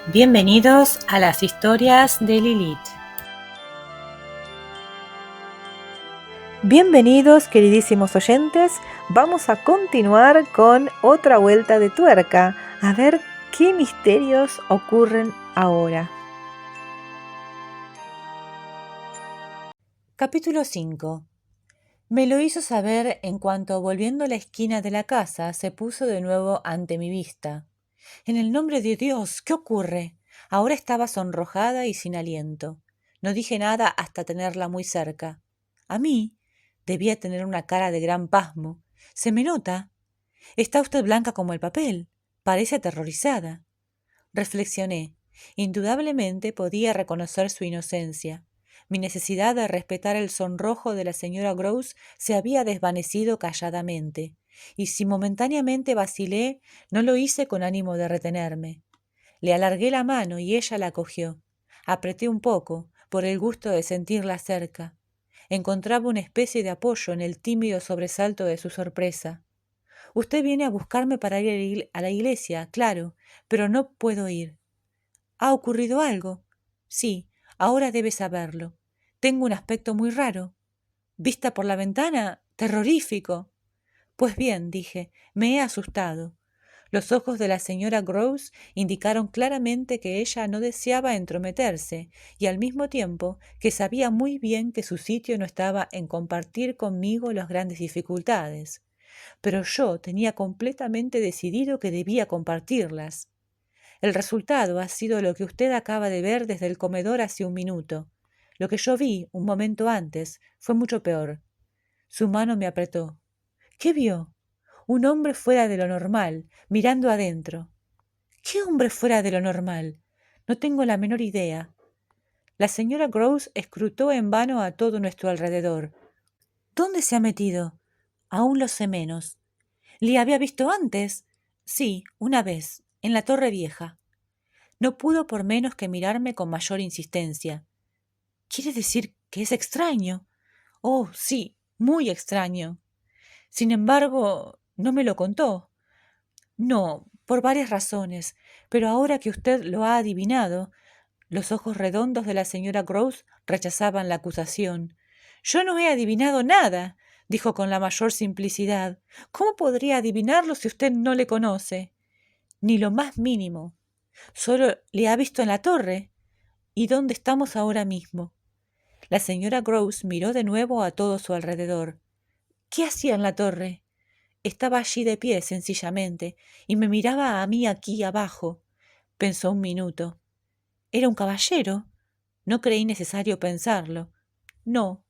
Bienvenidos a las historias de Lilith. Bienvenidos, queridísimos oyentes. Vamos a continuar con otra vuelta de tuerca, a ver qué misterios ocurren ahora. Capítulo 5. Me lo hizo saber en cuanto, volviendo a la esquina de la casa, se puso de nuevo ante mi vista. En el nombre de Dios, ¿qué ocurre? Ahora estaba sonrojada y sin aliento. No dije nada hasta tenerla muy cerca. A mí debía tener una cara de gran pasmo. ¿Se me nota? Está usted blanca como el papel. Parece aterrorizada. Reflexioné. Indudablemente podía reconocer su inocencia. Mi necesidad de respetar el sonrojo de la señora Grouse se había desvanecido calladamente, y si momentáneamente vacilé, no lo hice con ánimo de retenerme. Le alargué la mano y ella la cogió. Apreté un poco, por el gusto de sentirla cerca. Encontraba una especie de apoyo en el tímido sobresalto de su sorpresa. Usted viene a buscarme para ir a la iglesia, claro, pero no puedo ir. ¿Ha ocurrido algo? Sí, ahora debe saberlo. Tengo un aspecto muy raro. ¿Vista por la ventana? Terrorífico. Pues bien, dije, me he asustado. Los ojos de la señora Grouse indicaron claramente que ella no deseaba entrometerse y al mismo tiempo que sabía muy bien que su sitio no estaba en compartir conmigo las grandes dificultades. Pero yo tenía completamente decidido que debía compartirlas. El resultado ha sido lo que usted acaba de ver desde el comedor hace un minuto. Lo que yo vi un momento antes fue mucho peor. Su mano me apretó. ¿Qué vio? Un hombre fuera de lo normal, mirando adentro. ¿Qué hombre fuera de lo normal? No tengo la menor idea. La señora Grouse escrutó en vano a todo nuestro alrededor. ¿Dónde se ha metido? Aún lo sé menos. ¿Le había visto antes? Sí, una vez, en la Torre Vieja. No pudo por menos que mirarme con mayor insistencia. ¿Quiere decir que es extraño? Oh, sí, muy extraño. Sin embargo, no me lo contó. No, por varias razones, pero ahora que usted lo ha adivinado, los ojos redondos de la señora Grouse rechazaban la acusación. Yo no he adivinado nada, dijo con la mayor simplicidad. ¿Cómo podría adivinarlo si usted no le conoce? Ni lo más mínimo. Solo le ha visto en la torre. ¿Y dónde estamos ahora mismo? La señora Grouse miró de nuevo a todo su alrededor. ¿Qué hacía en la torre? Estaba allí de pie, sencillamente, y me miraba a mí aquí abajo. Pensó un minuto. ¿Era un caballero? No creí necesario pensarlo. No.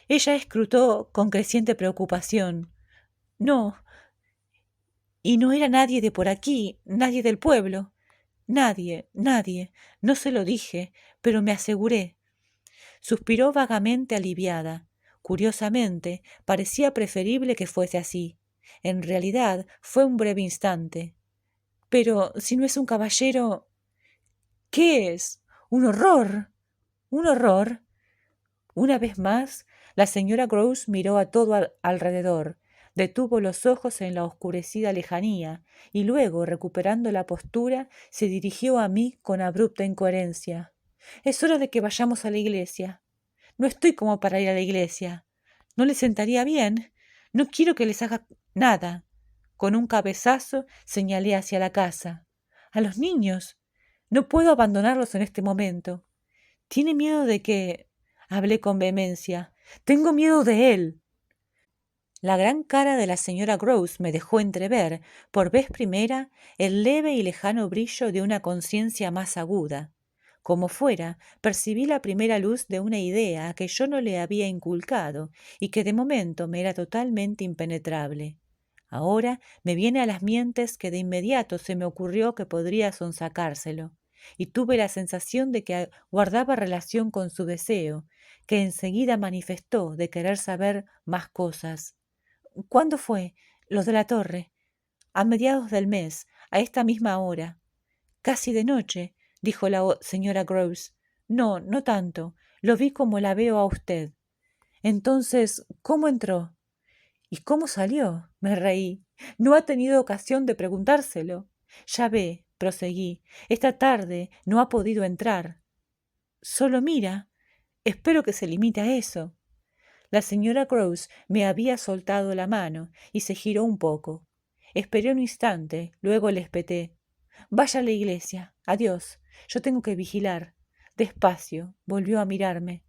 Ella escrutó con creciente preocupación. No. Y no era nadie de por aquí, nadie del pueblo. Nadie, nadie. No se lo dije, pero me aseguré. Suspiró vagamente aliviada. Curiosamente, parecía preferible que fuese así. En realidad, fue un breve instante. Pero si no es un caballero, ¿qué es? ¡Un horror! ¿Un horror? Una vez más, la señora Grouse miró a todo alrededor, detuvo los ojos en la oscurecida lejanía y luego, recuperando la postura, se dirigió a mí con abrupta incoherencia. Es hora de que vayamos a la iglesia. No estoy como para ir a la iglesia. ¿No les sentaría bien? No quiero que les haga nada. Con un cabezazo señalé hacia la casa. A los niños. No puedo abandonarlos en este momento. ¿Tiene miedo de que...? Hablé con vehemencia. Tengo miedo de él. La gran cara de la señora Grouse me dejó entrever, por vez primera, el leve y lejano brillo de una conciencia más aguda. Como fuera, percibí la primera luz de una idea que yo no le había inculcado y que de momento me era totalmente impenetrable. Ahora me viene a las mientes que de inmediato se me ocurrió que podría sonsacárselo, y tuve la sensación de que guardaba relación con su deseo, que enseguida manifestó de querer saber más cosas. ¿Cuándo fue? Lo de la torre. A mediados del mes, a esta misma hora. Casi de noche, dijo la señora Grouse. No, no tanto. Lo vi como la veo a usted. Entonces, ¿cómo entró? ¿Y cómo salió? Me reí. No ha tenido ocasión de preguntárselo. Ya ve, proseguí. Esta tarde no ha podido entrar. Solo mira. Espero que se limite a eso. La señora Grouse me había soltado la mano y se giró un poco. Esperé un instante, luego le espeté. Vaya a la iglesia. Adiós. Yo tengo que vigilar. Despacio. Volvió a mirarme.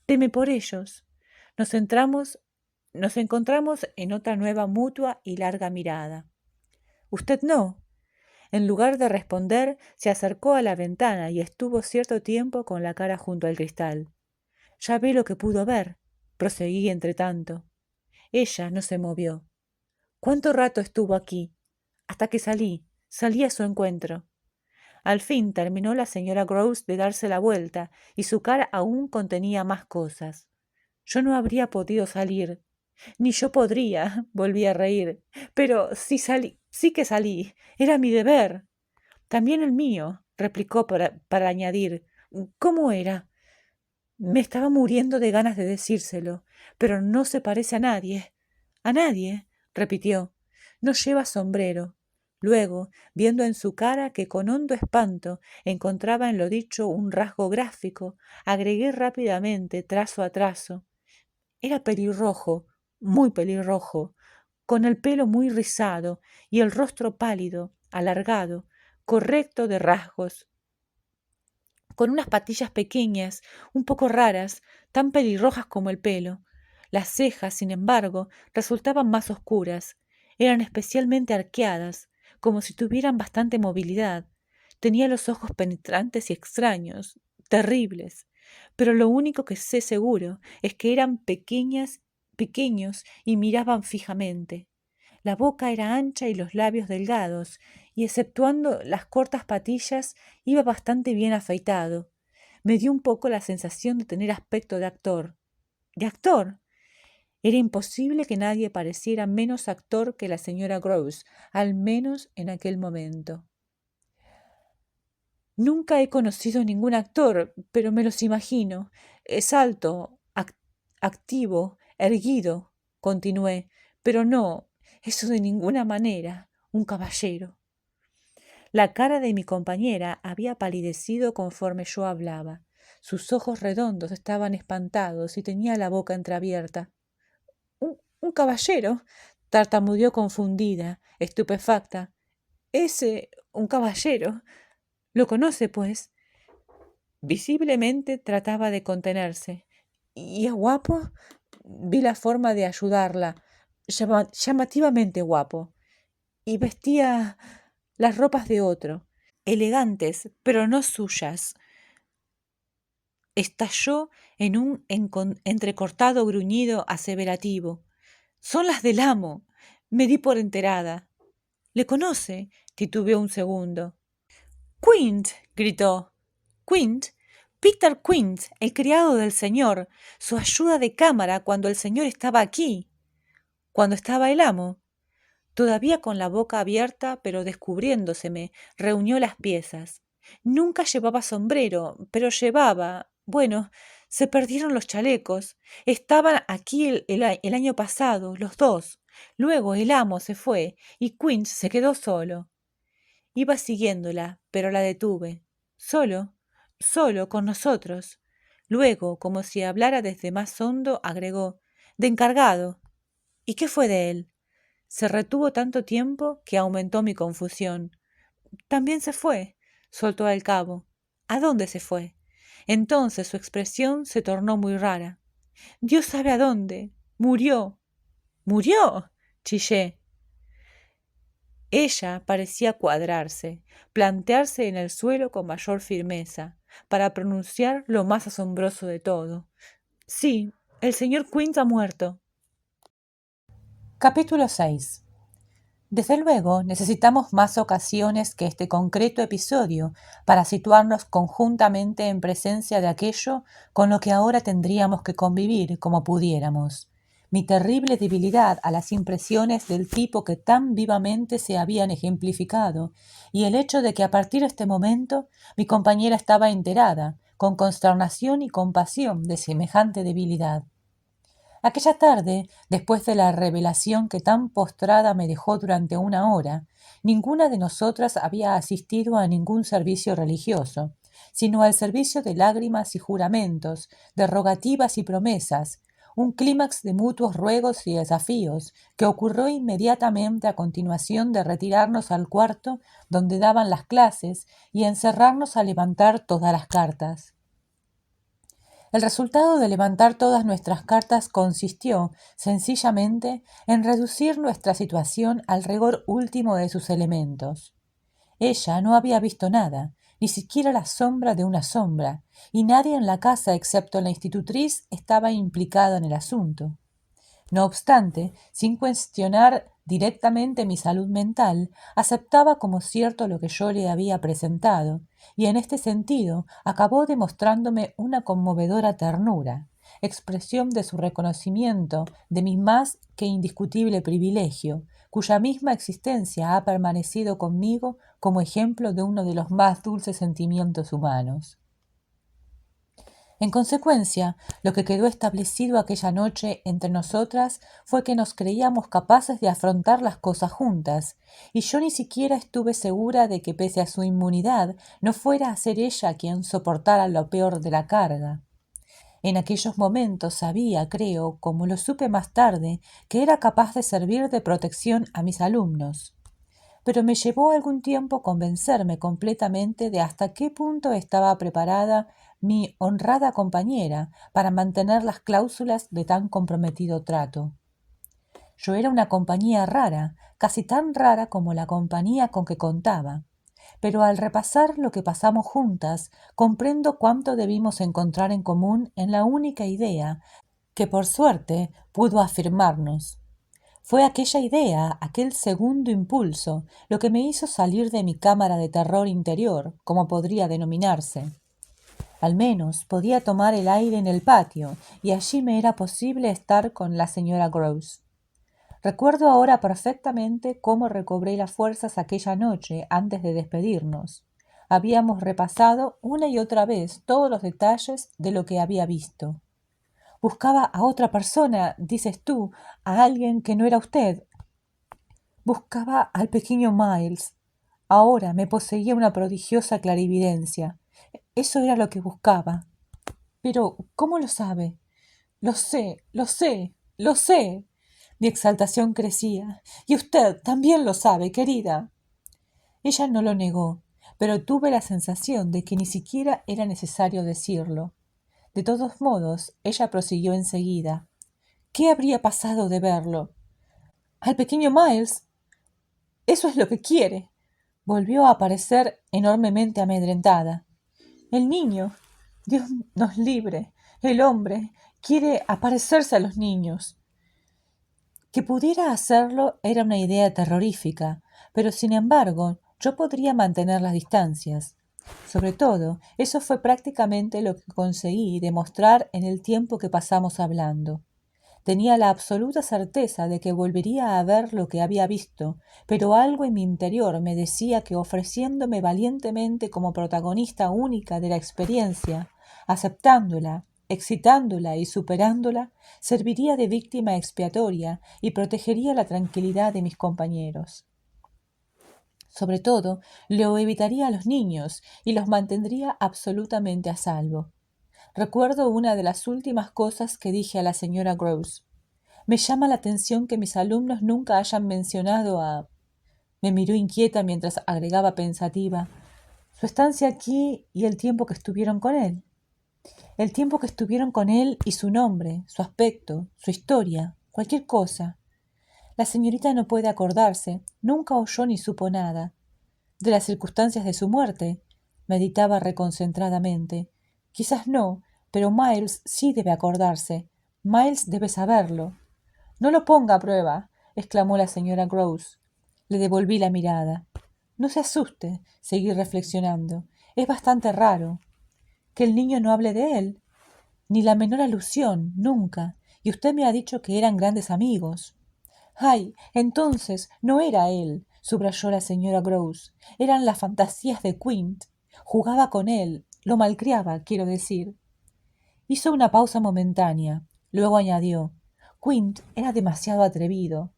Teme por ellos. Nos encontramos en otra nueva mutua y larga mirada. Usted no. En lugar de responder, se acercó a la ventana y estuvo cierto tiempo con la cara junto al cristal. Ya ve lo que pudo ver, proseguí entretanto. Ella no se movió. ¿Cuánto rato estuvo aquí? Hasta que salí a su encuentro. Al fin terminó la señora Grouse de darse la vuelta y su cara aún contenía más cosas. Yo no habría podido salir. Ni yo podría, volví a reír. Pero sí que salí. Era mi deber. También el mío, replicó para añadir. ¿Cómo era? Me estaba muriendo de ganas de decírselo, pero no se parece a nadie. A nadie, repitió. No lleva sombrero. Luego, viendo en su cara que con hondo espanto encontraba en lo dicho un rasgo gráfico, agregué rápidamente, trazo a trazo. Era pelirrojo, muy pelirrojo, con el pelo muy rizado y el rostro pálido, alargado, correcto de rasgos, con unas patillas pequeñas, un poco raras, tan pelirrojas como el pelo. Las cejas, sin embargo, resultaban más oscuras, eran especialmente arqueadas, como si tuvieran bastante movilidad. Tenía los ojos penetrantes y extraños, terribles, pero lo único que sé seguro es que eran pequeños y miraban fijamente. La boca era ancha y los labios delgados, y exceptuando las cortas patillas, iba bastante bien afeitado. Me dio un poco la sensación de tener aspecto de actor. ¿De actor? Era imposible que nadie pareciera menos actor que la señora Grouse, al menos en aquel momento. Nunca he conocido ningún actor, pero me los imagino. Es alto, activo, erguido, continué, pero no, eso de ninguna manera, un caballero. La cara de mi compañera había palidecido conforme yo hablaba. Sus ojos redondos estaban espantados y tenía la boca entreabierta. Un caballero, tartamudeó confundida, estupefacta. Un caballero. ¿Lo conoce, pues? Visiblemente trataba de contenerse. ¿Y es guapo? Vi la forma de ayudarla. Llamativamente guapo. Y vestía las ropas de otro, elegantes, pero no suyas. Estalló en un entrecortado gruñido aseverativo. Son las del amo. Me di por enterada. ¿Le conoce? Titubeó un segundo. Quint, gritó. Quint, Peter Quint, el criado del señor, su ayuda de cámara cuando el señor estaba aquí. Cuando estaba el amo. Todavía con la boca abierta, pero descubriéndoseme, reunió las piezas. Nunca llevaba sombrero, pero llevaba... Bueno, se perdieron los chalecos. Estaban aquí el año pasado, los dos. Luego el amo se fue y Quint se quedó solo. Iba siguiéndola, pero la detuve. Solo, con nosotros. Luego, como si hablara desde más hondo, agregó, de encargado. ¿Y qué fue de él? Se retuvo tanto tiempo que aumentó mi confusión. También se fue, soltó al cabo. ¿A dónde se fue? Entonces su expresión se tornó muy rara. Dios sabe a dónde. Murió. ¿Murió? Chillé. Ella parecía cuadrarse, plantearse en el suelo con mayor firmeza, para pronunciar lo más asombroso de todo. Sí, el señor Quint ha muerto. Capítulo 6. Desde luego, necesitamos más ocasiones que este concreto episodio para situarnos conjuntamente en presencia de aquello con lo que ahora tendríamos que convivir como pudiéramos. Mi terrible debilidad a las impresiones del tipo que tan vivamente se habían ejemplificado, y el hecho de que a partir de este momento mi compañera estaba enterada, con consternación y compasión, de semejante debilidad. Aquella tarde, después de la revelación que tan postrada me dejó durante una hora, ninguna de nosotras había asistido a ningún servicio religioso, sino al servicio de lágrimas y juramentos, de rogativas y promesas, un clímax de mutuos ruegos y desafíos que ocurrió inmediatamente a continuación de retirarnos al cuarto donde daban las clases y encerrarnos a levantar todas las cartas. El resultado de levantar todas nuestras cartas consistió, sencillamente, en reducir nuestra situación al rigor último de sus elementos. Ella no había visto nada, ni siquiera la sombra de una sombra, y nadie en la casa excepto la institutriz estaba implicado en el asunto. No obstante, sin cuestionar directamente mi salud mental, aceptaba como cierto lo que yo le había presentado, y en este sentido acabó demostrándome una conmovedora ternura, expresión de su reconocimiento de mi más que indiscutible privilegio, cuya misma existencia ha permanecido conmigo como ejemplo de uno de los más dulces sentimientos humanos. En consecuencia, lo que quedó establecido aquella noche entre nosotras fue que nos creíamos capaces de afrontar las cosas juntas, y yo ni siquiera estuve segura de que pese a su inmunidad no fuera a ser ella quien soportara lo peor de la carga. En aquellos momentos sabía, creo, como lo supe más tarde, que era capaz de servir de protección a mis alumnos. Pero me llevó algún tiempo convencerme completamente de hasta qué punto estaba preparada mi honrada compañera para mantener las cláusulas de tan comprometido trato. Yo era una compañía rara, casi tan rara como la compañía con que contaba, pero al repasar lo que pasamos juntas, comprendo cuánto debimos encontrar en común en la única idea que por suerte pudo afirmarnos. Fue aquella idea, aquel segundo impulso, lo que me hizo salir de mi cámara de terror interior, como podría denominarse. Al menos podía tomar el aire en el patio, y allí me era posible estar con la señora Grouse. Recuerdo ahora perfectamente cómo recobré las fuerzas aquella noche antes de despedirnos. Habíamos repasado una y otra vez todos los detalles de lo que había visto. Buscaba a otra persona, dices tú, a alguien que no era usted. Buscaba al pequeño Miles. Ahora me poseía una prodigiosa clarividencia. Eso era lo que buscaba. Pero, ¿cómo lo sabe? Lo sé, lo sé, lo sé. Mi exaltación crecía. Y usted también lo sabe, querida. Ella no lo negó, pero tuve la sensación de que ni siquiera era necesario decirlo. De todos modos, ella prosiguió enseguida. ¿Qué habría pasado de verlo? Al pequeño Miles. Eso es lo que quiere. Volvió a aparecer enormemente amedrentada. El niño, Dios nos libre, el hombre quiere aparecerse a los niños. Que pudiera hacerlo era una idea terrorífica, pero sin embargo yo podría mantener las distancias. Sobre todo, eso fue prácticamente lo que conseguí demostrar en el tiempo que pasamos hablando. Tenía la absoluta certeza de que volvería a ver lo que había visto, pero algo en mi interior me decía que ofreciéndome valientemente como protagonista única de la experiencia, aceptándola, excitándola y superándola, serviría de víctima expiatoria y protegería la tranquilidad de mis compañeros. Sobre todo, lo evitaría a los niños y los mantendría absolutamente a salvo. Recuerdo una de las últimas cosas que dije a la señora Grouse. Me llama la atención que mis alumnos nunca hayan mencionado a... Me miró inquieta mientras agregaba pensativa. Su estancia aquí y el tiempo que estuvieron con él. El tiempo que estuvieron con él y su nombre, su aspecto, su historia, cualquier cosa. La señorita no puede acordarse, nunca oyó ni supo nada. De las circunstancias de su muerte, meditaba reconcentradamente. Quizás no, pero Miles sí debe acordarse. Miles debe saberlo. No lo ponga a prueba, exclamó la señora Grouse. Le devolví la mirada. No se asuste, seguí reflexionando. Es bastante raro. Que el niño no hable de él. Ni la menor alusión, nunca. Y usted me ha dicho que eran grandes amigos. Ay, entonces no era él, subrayó la señora Grouse. Eran las fantasías de Quint. Jugaba con él, lo malcriaba, quiero decir. Hizo una pausa momentánea. Luego añadió: Quint era demasiado atrevido.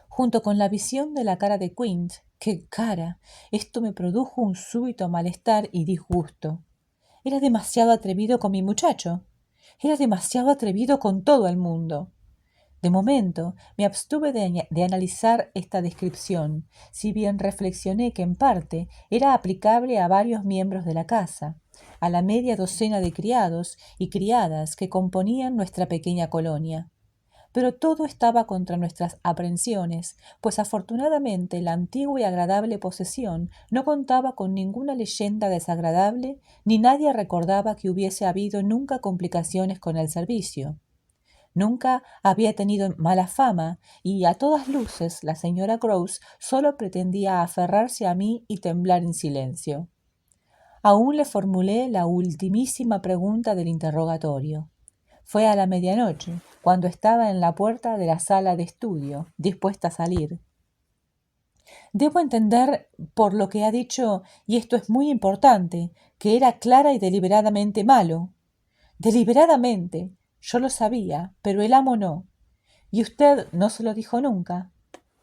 Junto con la visión de la cara de Quint, ¡qué cara! Esto me produjo un súbito malestar y disgusto. Era demasiado atrevido con mi muchacho. Era demasiado atrevido con todo el mundo. De momento, me abstuve de analizar esta descripción, si bien reflexioné que en parte era aplicable a varios miembros de la casa, a la media docena de criados y criadas que componían nuestra pequeña colonia. Pero todo estaba contra nuestras aprensiones, pues afortunadamente la antigua y agradable posesión no contaba con ninguna leyenda desagradable, ni nadie recordaba que hubiese habido nunca complicaciones con el servicio. Nunca había tenido mala fama y a todas luces la señora Grouse solo pretendía aferrarse a mí y temblar en silencio. Aún le formulé la ultimísima pregunta del interrogatorio. Fue a la medianoche, cuando estaba en la puerta de la sala de estudio, dispuesta a salir. Debo entender por lo que ha dicho, y esto es muy importante, que era clara y deliberadamente malo. Deliberadamente. Yo lo sabía, pero el amo no. ¿Y usted no se lo dijo nunca?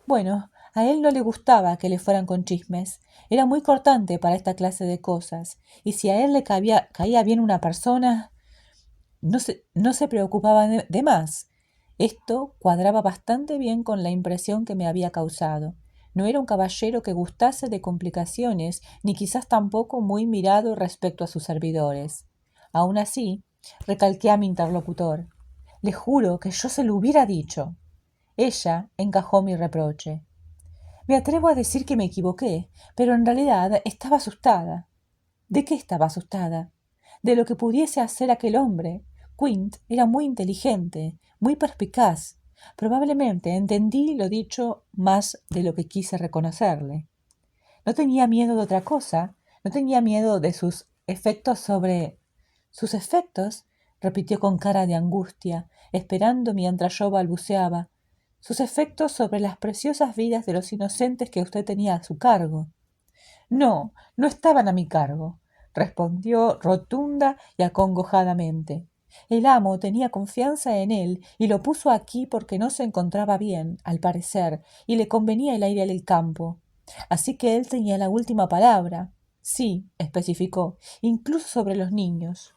Bueno, a él no le gustaba que le fueran con chismes. Era muy cortante para esta clase de cosas, y si a él le caía bien una persona, no se preocupaba de más. Esto cuadraba bastante bien con la impresión que me había causado. No era un caballero que gustase de complicaciones, ni quizás tampoco muy mirado respecto a sus servidores. Aun así, recalqué a mi interlocutor. Le juro que yo se lo hubiera dicho. Ella encajó mi reproche. Me atrevo a decir que me equivoqué, pero en realidad estaba asustada. ¿De qué estaba asustada? De lo que pudiese hacer aquel hombre. Quint era muy inteligente, muy perspicaz. Probablemente entendí lo dicho más de lo que quise reconocerle. No tenía miedo de otra cosa, no tenía miedo de sus efectos sobre... ¿Sus efectos? Repitió con cara de angustia, esperando mientras yo balbuceaba. Sus efectos sobre las preciosas vidas de los inocentes que usted tenía a su cargo. No, no estaban a mi cargo, respondió rotunda y acongojadamente. El amo tenía confianza en él y lo puso aquí porque no se encontraba bien, al parecer, y le convenía el aire del campo. Así que él tenía la última palabra. Sí, especificó, incluso sobre los niños.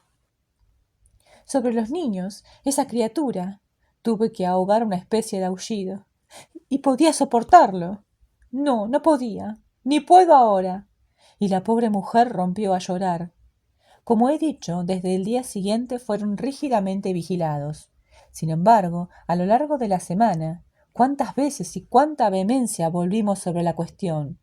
Sobre los niños, esa criatura. Tuve que ahogar una especie de aullido. Y podía soportarlo. No, no podía. Ni puedo ahora. Y la pobre mujer rompió a llorar. Como he dicho, desde el día siguiente fueron rígidamente vigilados. Sin embargo, a lo largo de la semana, cuántas veces y cuánta vehemencia volvimos sobre la cuestión.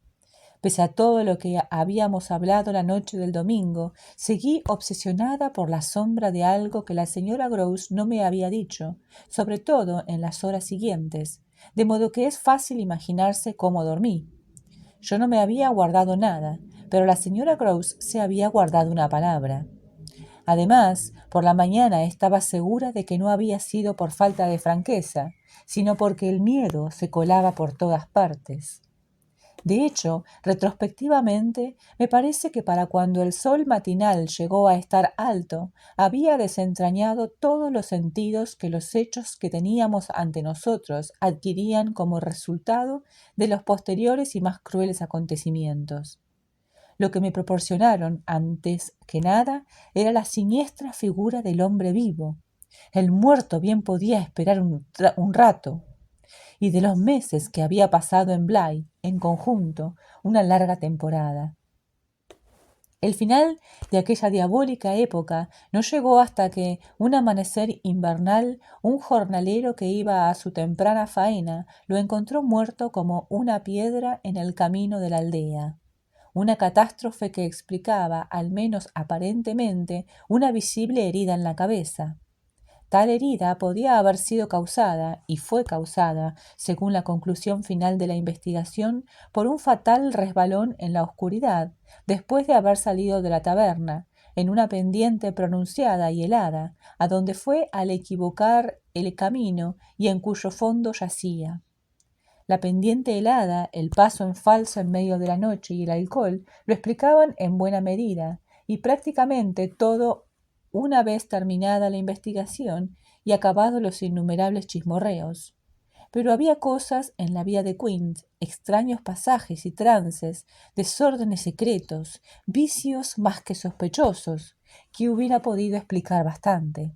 Pese a todo lo que habíamos hablado la noche del domingo, seguí obsesionada por la sombra de algo que la señora Grouse no me había dicho, sobre todo en las horas siguientes, de modo que es fácil imaginarse cómo dormí. Yo no me había guardado nada, pero la señora Grouse se había guardado una palabra. Además, por la mañana estaba segura de que no había sido por falta de franqueza, sino porque el miedo se colaba por todas partes. De hecho, retrospectivamente, me parece que para cuando el sol matinal llegó a estar alto, había desentrañado todos los sentidos que los hechos que teníamos ante nosotros adquirían como resultado de los posteriores y más crueles acontecimientos. Lo que me proporcionaron, antes que nada, era la siniestra figura del hombre vivo. El muerto bien podía esperar un rato, y de los meses que había pasado en Bly, en conjunto, una larga temporada. El final de aquella diabólica época no llegó hasta que, un amanecer invernal, un jornalero que iba a su temprana faena lo encontró muerto como una piedra en el camino de la aldea. Una catástrofe que explicaba, al menos aparentemente, una visible herida en la cabeza. Tal herida podía haber sido causada, y fue causada, según la conclusión final de la investigación, por un fatal resbalón en la oscuridad, después de haber salido de la taberna, en una pendiente pronunciada y helada, a donde fue al equivocar el camino y en cuyo fondo yacía. La pendiente helada, el paso en falso en medio de la noche y el alcohol lo explicaban en buena medida, y prácticamente todo una vez terminada la investigación y acabado los innumerables chismorreos. Pero había cosas en la vida de Quint, extraños pasajes y trances, desórdenes secretos, vicios más que sospechosos, que hubiera podido explicar bastante.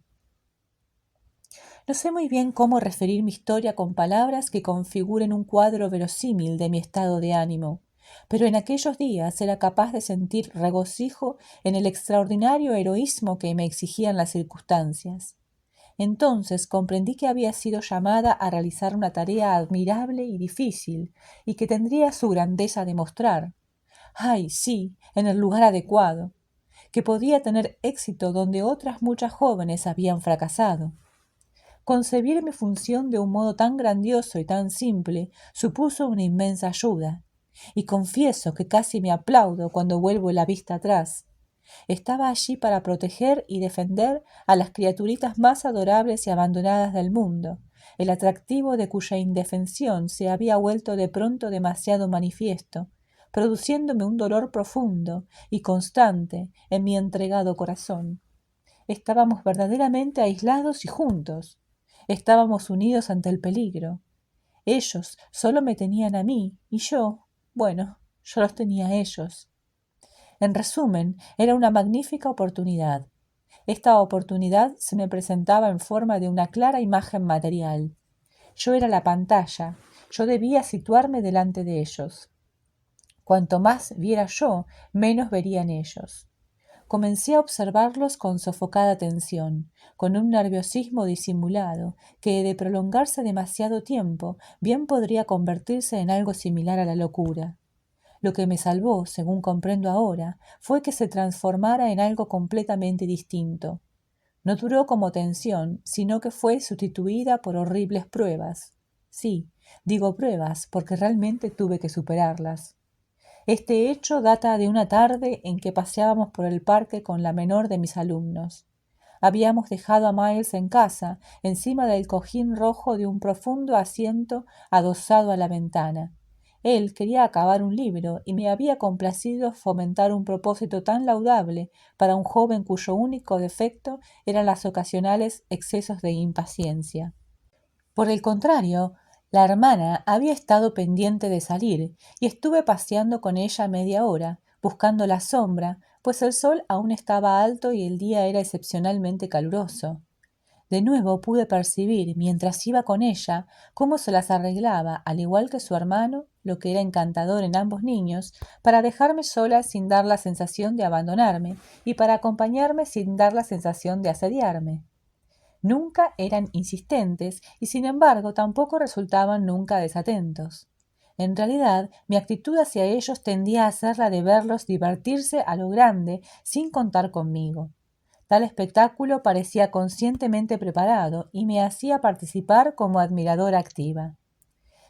No sé muy bien cómo referir mi historia con palabras que configuren un cuadro verosímil de mi estado de ánimo, pero en aquellos días era capaz de sentir regocijo en el extraordinario heroísmo que me exigían las circunstancias. Entonces comprendí que había sido llamada a realizar una tarea admirable y difícil, y que tendría su grandeza a demostrar. ¡Ay, sí!, en el lugar adecuado, que podía tener éxito donde otras muchas jóvenes habían fracasado. Concebir mi función de un modo tan grandioso y tan simple supuso una inmensa ayuda, y confieso que casi me aplaudo cuando vuelvo la vista atrás. Estaba allí para proteger y defender a las criaturitas más adorables y abandonadas del mundo, el atractivo de cuya indefensión se había vuelto de pronto demasiado manifiesto, produciéndome un dolor profundo y constante en mi entregado corazón. Estábamos verdaderamente aislados y juntos. Estábamos unidos ante el peligro. Ellos solo me tenían a mí y yo los tenía a ellos. En resumen, era una magnífica oportunidad. Esta oportunidad se me presentaba en forma de una clara imagen material. Yo era la pantalla, yo debía situarme delante de ellos. Cuanto más viera yo, menos verían ellos. Comencé a observarlos con sofocada atención, con un nerviosismo disimulado, que de prolongarse demasiado tiempo bien podría convertirse en algo similar a la locura. Lo que me salvó, según comprendo ahora, fue que se transformara en algo completamente distinto. No duró como tensión, sino que fue sustituida por horribles pruebas. Sí, digo pruebas, porque realmente tuve que superarlas. Este hecho data de una tarde en que paseábamos por el parque con la menor de mis alumnos. Habíamos dejado a Miles en casa, encima del cojín rojo de un profundo asiento adosado a la ventana. Él quería acabar un libro y me había complacido fomentar un propósito tan laudable para un joven cuyo único defecto eran los ocasionales excesos de impaciencia. Por el contrario, la hermana había estado pendiente de salir y estuve paseando con ella media hora, buscando la sombra, pues el sol aún estaba alto y el día era excepcionalmente caluroso. De nuevo pude percibir, mientras iba con ella, cómo se las arreglaba, al igual que su hermano, lo que era encantador en ambos niños, para dejarme sola sin dar la sensación de abandonarme y para acompañarme sin dar la sensación de asediarme. Nunca eran insistentes y sin embargo tampoco resultaban nunca desatentos. En realidad, mi actitud hacia ellos tendía a ser la de verlos divertirse a lo grande sin contar conmigo. Tal espectáculo parecía conscientemente preparado y me hacía participar como admiradora activa.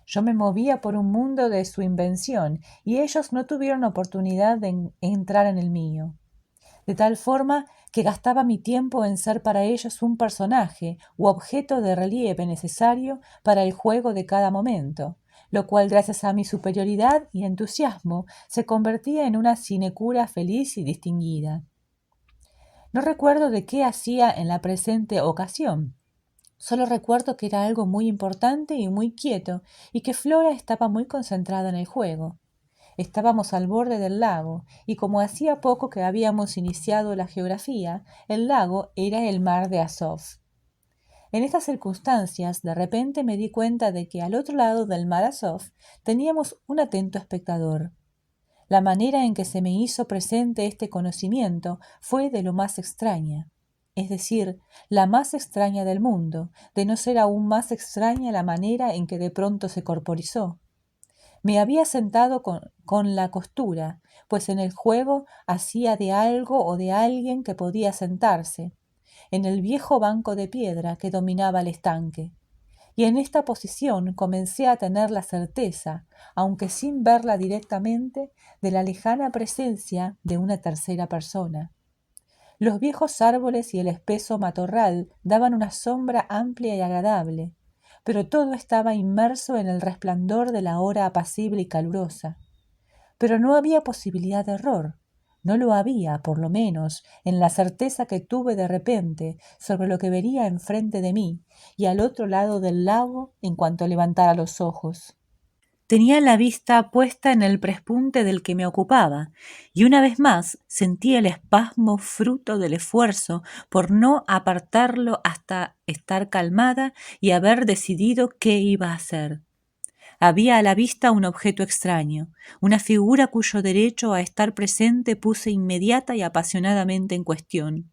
Yo me movía por un mundo de su invención y ellos no tuvieron oportunidad de entrar en el mío. De tal forma que gastaba mi tiempo en ser para ellos un personaje u objeto de relieve necesario para el juego de cada momento, lo cual gracias a mi superioridad y entusiasmo se convertía en una sinecura feliz y distinguida. No recuerdo de qué hacía en la presente ocasión. Solo recuerdo que era algo muy importante y muy quieto, y que Flora estaba muy concentrada en el juego. Estábamos al borde del lago, y como hacía poco que habíamos iniciado la geografía, el lago era el mar de Azov. En estas circunstancias, de repente me di cuenta de que al otro lado del mar Azov teníamos un atento espectador. La manera en que se me hizo presente este conocimiento fue de lo más extraña, es decir, la más extraña del mundo, de no ser aún más extraña la manera en que de pronto se corporizó. Me había sentado con la costura, pues en el juego hacía de algo o de alguien que podía sentarse, en el viejo banco de piedra que dominaba el estanque. Y en esta posición comencé a tener la certeza, aunque sin verla directamente, de la lejana presencia de una tercera persona. Los viejos árboles y el espeso matorral daban una sombra amplia y agradable, pero todo estaba inmerso en el resplandor de la hora apacible y calurosa. Pero no había posibilidad de error. No lo había, por lo menos, en la certeza que tuve de repente sobre lo que vería enfrente de mí y al otro lado del lago en cuanto levantara los ojos. Tenía la vista puesta en el pespunte del que me ocupaba, y una vez más sentí el espasmo fruto del esfuerzo por no apartarlo hasta estar calmada y haber decidido qué iba a hacer. Había a la vista un objeto extraño, una figura cuyo derecho a estar presente puse inmediata y apasionadamente en cuestión.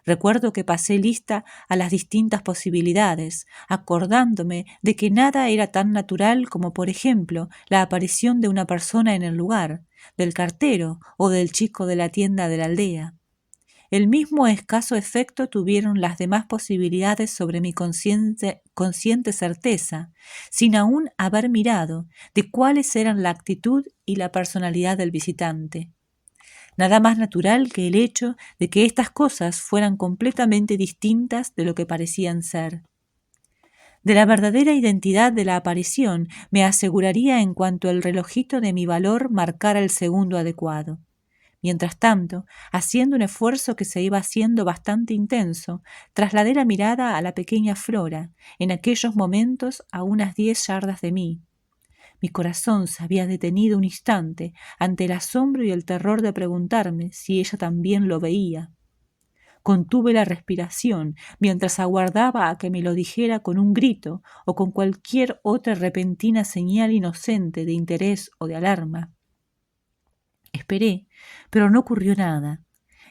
Recuerdo que pasé lista a las distintas posibilidades, acordándome de que nada era tan natural como, por ejemplo, la aparición de una persona en el lugar, del cartero o del chico de la tienda de la aldea. El mismo escaso efecto tuvieron las demás posibilidades sobre mi consciente certeza, sin aún haber mirado de cuáles eran la actitud y la personalidad del visitante. Nada más natural que el hecho de que estas cosas fueran completamente distintas de lo que parecían ser. De la verdadera identidad de la aparición me aseguraría en cuanto el relojito de mi valor marcara el segundo adecuado. Mientras tanto, haciendo un esfuerzo que se iba haciendo bastante intenso, trasladé la mirada a la pequeña Flora, en aquellos momentos a unas 10 yardas de mí. Mi corazón se había detenido un instante ante el asombro y el terror de preguntarme si ella también lo veía. Contuve la respiración mientras aguardaba a que me lo dijera con un grito o con cualquier otra repentina señal inocente de interés o de alarma. Esperé, pero no ocurrió nada.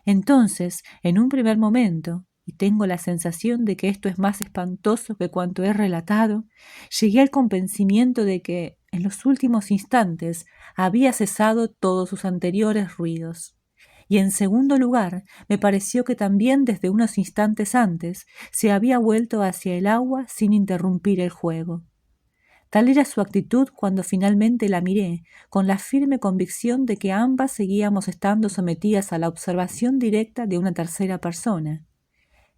Entonces, en un primer momento, y tengo la sensación de que esto es más espantoso que cuanto he relatado, llegué al convencimiento de que, en los últimos instantes, había cesado todos sus anteriores ruidos. Y en segundo lugar, me pareció que también desde unos instantes antes se había vuelto hacia el agua sin interrumpir el juego. Tal era su actitud cuando finalmente la miré, con la firme convicción de que ambas seguíamos estando sometidas a la observación directa de una tercera persona.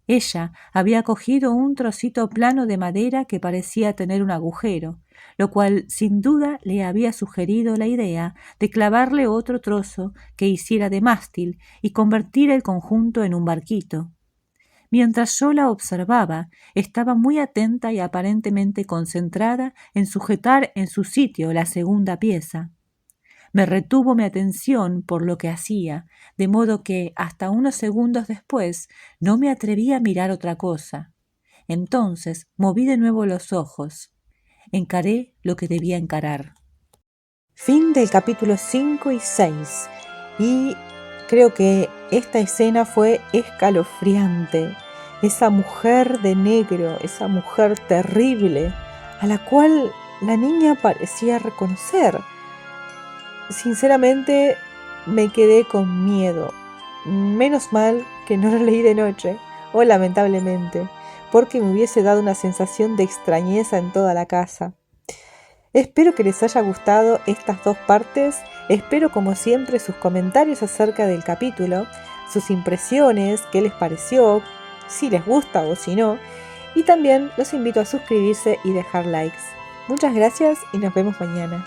Ella había cogido un trocito plano de madera que parecía tener un agujero, lo cual sin duda le había sugerido la idea de clavarle otro trozo que hiciera de mástil y convertir el conjunto en un barquito. Mientras yo la observaba, estaba muy atenta y aparentemente concentrada en sujetar en su sitio la segunda pieza. Me retuvo mi atención por lo que hacía, de modo que hasta unos segundos después no me atreví a mirar otra cosa. Entonces moví de nuevo los ojos. Encaré lo que debía encarar. Fin del capítulo 5 y 6. Y creo que esta escena fue escalofriante. Esa mujer de negro, esa mujer terrible, a la cual la niña parecía reconocer. Sinceramente me quedé con miedo. Menos mal que no lo leí de noche, o lamentablemente, porque me hubiese dado una sensación de extrañeza en toda la casa. Espero que les haya gustado estas dos partes. Espero como siempre sus comentarios acerca del capítulo, sus impresiones, qué les pareció, si les gusta o si no. Y también los invito a suscribirse y dejar likes. Muchas gracias y nos vemos mañana.